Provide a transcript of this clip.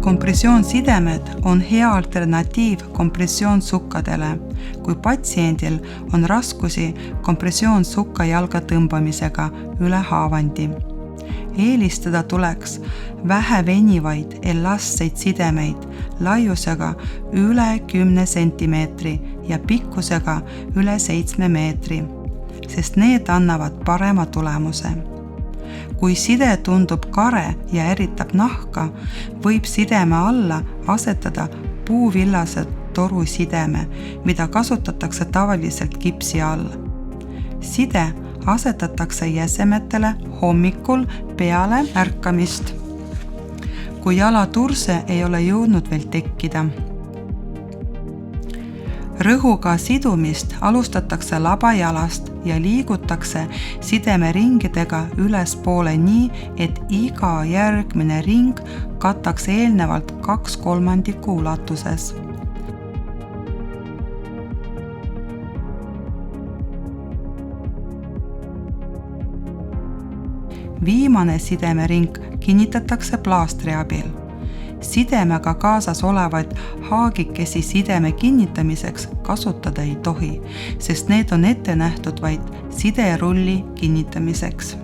Kompressioonsidemed on hea alternatiiv kompressioonsukkadele, kui patsiendil on raskusi kompressioonsukka jalga tõmbamisega üle haavandi. Eelistada tuleks vähe venivaid elastseid sidemeid laiusega üle 10 cm ja pikkusega üle 7 meetri, sest need annavad parema tulemuse. Kui side tundub kare ja eritab nahka, võib sideme alla asetada puuvillase toru sideme, mida kasutatakse tavaliselt kipsi all. Side asetatakse jäsemetele hommikul peale ärkamist, kui jalaturse ei ole jõudnud veel tekkida. Rõhuga sidumist alustatakse labajalast ja liigutakse sidemeringidega ülespoole nii, et iga järgmine ring kataks eelnevalt 2/3 ulatuses. Viimane sidemering kinnitatakse plaastri abil. Sidemega kaasas olevaid haagikesi sideme kinnitamiseks kasutada ei tohi, sest need on ette nähtud vaid siderulli kinnitamiseks.